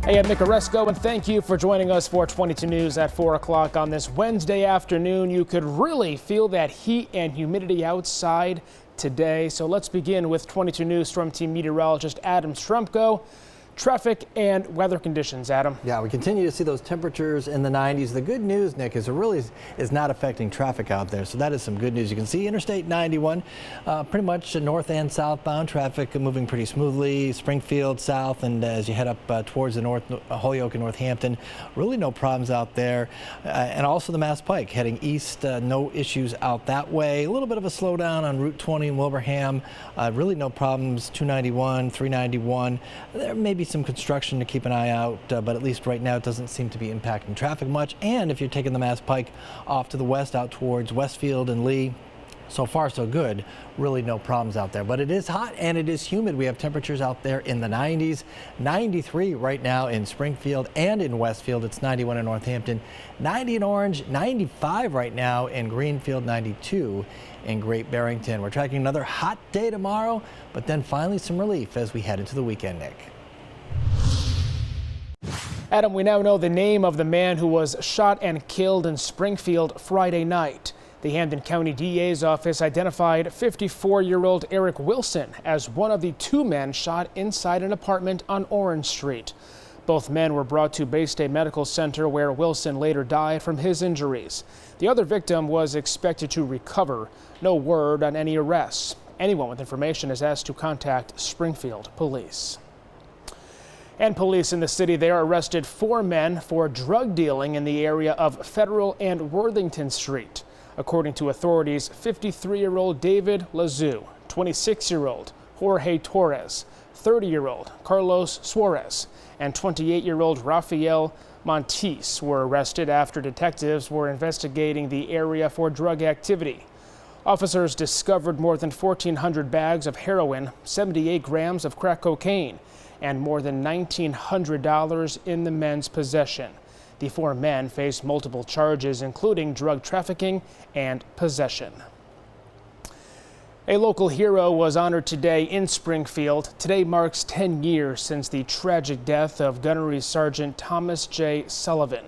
Hey, I'm Nick Oresco, and thank you for joining us for 22 News at 4 o'clock on this Wednesday afternoon. You could really feel that heat and humidity outside today. So let's begin with 22 News Storm Team meteorologist Adam Strumko. Traffic and weather conditions, Adam. Yeah, we continue to see those temperatures in the 90s. The good news, Nick, is it really is not affecting traffic out there. So that is some good news. You can see Interstate 91, pretty much north and southbound traffic moving pretty smoothly. Springfield south, and as you head up towards the north, Holyoke and Northampton, really no problems out there. And also the Mass Pike heading east, no issues out that way. A little bit of a slowdown on Route 20 in Wilbraham. Really no problems. 291, 391. There may be some construction to keep an eye out, but at least right now it doesn't seem to be impacting traffic much. And if you're taking the Mass Pike off to the west out towards Westfield and Lee, so far so good. Really no problems out there, but it is hot and it is humid. We have temperatures out there in the 90s, 93 right now in Springfield and in Westfield. It's 91 in Northampton, 90 in Orange, 95 right now in Greenfield, 92 in Great Barrington. We're tracking another hot day tomorrow, but then finally some relief as we head into the weekend, Nick. Adam, we now know the name of the man who was shot and killed in Springfield Friday night. The Hampden County DA's office identified 54-year-old Eric Wilson as one of the two men shot inside an apartment on Orange Street. Both men were brought to Bay State Medical Center, where Wilson later died from his injuries. The other victim was expected to recover. No word on any arrests. Anyone with information is asked to contact Springfield Police. And police in the city there arrested 4 men for drug dealing in the area of Federal and Worthington Street. According to authorities, 53-year-old David Lazou, 26-year-old Jorge Torres, 30-year-old Carlos Suarez, and 28-year-old Rafael Montes were arrested after detectives were investigating the area for drug activity. Officers discovered more than 1,400 bags of heroin, 78 grams of crack cocaine, and more than $1,900 in the men's possession. The 4 men face multiple charges, including drug trafficking and possession. A local hero was honored today in Springfield. Today marks 10 years since the tragic death of Gunnery Sergeant Thomas J. Sullivan.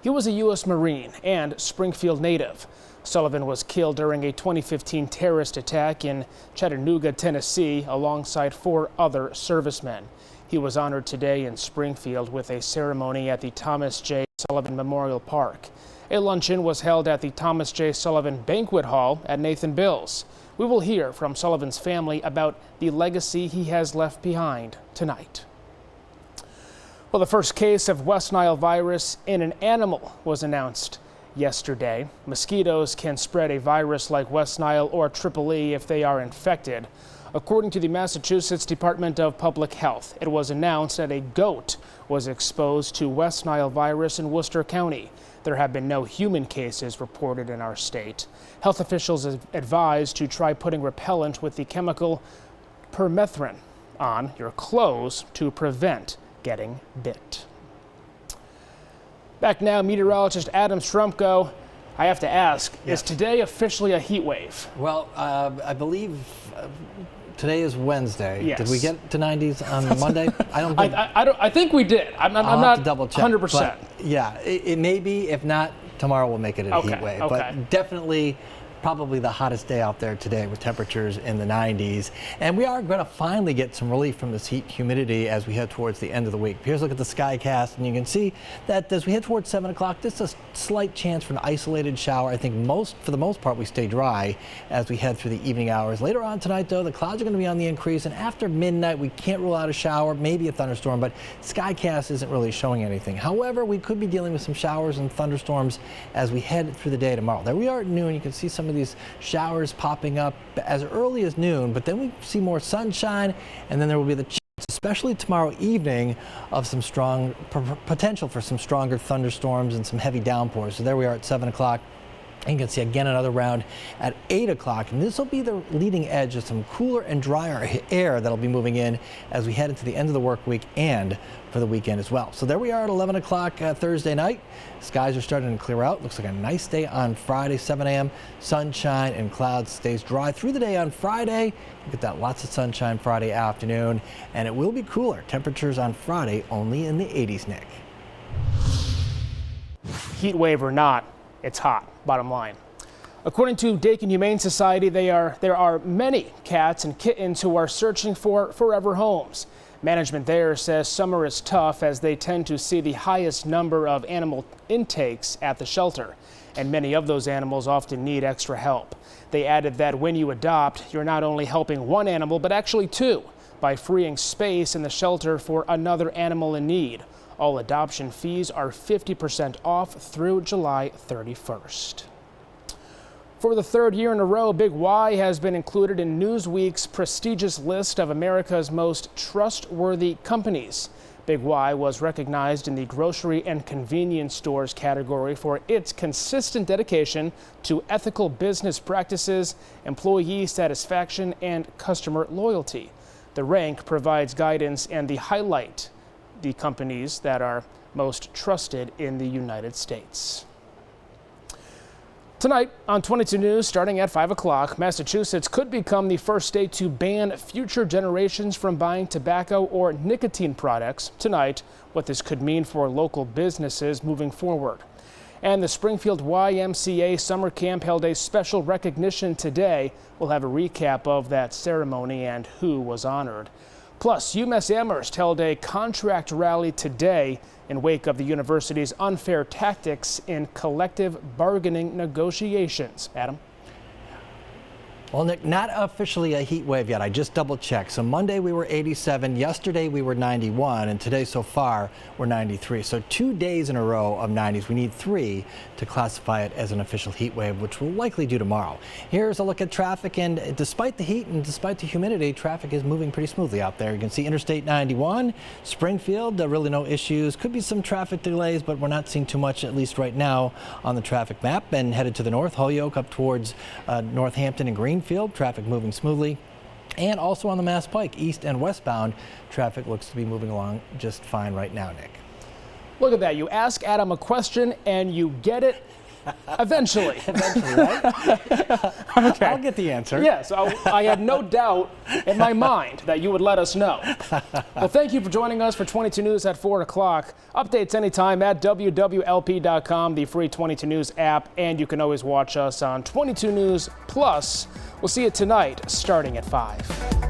He was a U.S. Marine and Springfield native. Sullivan was killed during a 2015 terrorist attack in Chattanooga, Tennessee, alongside 4 other servicemen. He was honored today in Springfield with a ceremony at the Thomas J. Sullivan Memorial Park. A luncheon was held at the Thomas J. Sullivan Banquet Hall at Nathan Bill's. We will hear from Sullivan's family about the legacy he has left behind tonight. Well, the first case of West Nile virus in an animal was announced yesterday. Mosquitoes can spread a virus like West Nile or Triple E if they are infected. According to the Massachusetts Department of Public Health, it was announced that a goat was exposed to West Nile virus in Worcester County. There have been no human cases reported in our state. Health officials advised to try putting repellent with the chemical permethrin on your clothes to prevent getting bit. Back now, meteorologist Adam Strumko. I have to ask, Is today officially a heat wave? Well, I believe today is Wednesday. Yes. Did we get to 90s on Monday? I think we did. I'm not double check. 100%. Yeah, it may be. If not, tomorrow we'll make it a heat wave. But definitely probably the hottest day out there today with temperatures in the 90s. And we are going to finally get some relief from this heat humidity as we head towards the end of the week. Here's a look at the skycast, and you can see that as we head towards 7 o'clock, just a slight chance for an isolated shower. I think for the most part, we stay dry as we head through the evening hours. Later on tonight, though, the clouds are going to be on the increase, and after midnight, we can't rule out a shower, maybe a thunderstorm, but skycast isn't really showing anything. However, we could be dealing with some showers and thunderstorms as we head through the day tomorrow. There we are at noon. You can see some of these showers popping up as early as noon, but then we see more sunshine, and then there will be the chance, especially tomorrow evening, of some strong potential for some stronger thunderstorms and some heavy downpours. So there we are at 7 o'clock. And you can see again another round at 8 o'clock, and this will be the leading edge of some cooler and drier air that'll be moving in as we head into the end of the work week and for the weekend as well. So there we are at 11 o'clock Thursday night. Skies are starting to clear out. Looks like a nice day on Friday, 7 a.m. Sunshine and clouds, stays dry through the day on Friday. You get that lots of sunshine Friday afternoon, and it will be cooler. Temperatures on Friday only in the 80s, Nick. Heat wave or not, it's hot, bottom line. According to Dakin Humane Society, there are many cats and kittens who are searching for forever homes. Management there says summer is tough as they tend to see the highest number of animal intakes at the shelter, and many of those animals often need extra help. They added that when you adopt, you're not only helping one animal, but actually two, by freeing space in the shelter for another animal in need. All adoption fees are 50% off through July 31st. For the third year in a row, Big Y has been included in Newsweek's prestigious list of America's most trustworthy companies. Big Y was recognized in the grocery and convenience stores category for its consistent dedication to ethical business practices, employee satisfaction, and customer loyalty. The rank provides guidance and the highlight the companies that are most trusted in the United States. Tonight on 22 News, starting at 5 o'clock, Massachusetts could become the first state to ban future generations from buying tobacco or nicotine products. Tonight, what this could mean for local businesses moving forward. And the Springfield YMCA Summer Camp held a special recognition today. We'll have a recap of that ceremony and who was honored. Plus, UMass Amherst held a contract rally today in wake of the university's unfair tactics in collective bargaining negotiations. Adam? Well, Nick, not officially a heat wave yet. I just double checked. So Monday we were 87, yesterday we were 91, and today so far we're 93. So 2 days in a row of 90s. We need 3 to classify it as an official heat wave, which we'll likely do tomorrow. Here's a look at traffic, and despite the heat and despite the humidity, traffic is moving pretty smoothly out there. You can see Interstate 91, Springfield, really no issues. Could be some traffic delays, but we're not seeing too much, at least right now, on the traffic map. And headed to the north, Holyoke up towards Northampton and Greenfield. Traffic moving smoothly, and also on the Mass Pike, east and westbound, traffic looks to be moving along just fine right now, Nick. Look at that. You ask Adam a question and you get it eventually. Eventually, right? Okay. I'll get the answer. Yes, I had no doubt in my mind that you would let us know. Well, thank you for joining us for 22 News at 4 o'clock. Updates anytime at wwlp.com, the free 22 News app, and you can always watch us on 22 News Plus. We'll see you tonight starting at 5.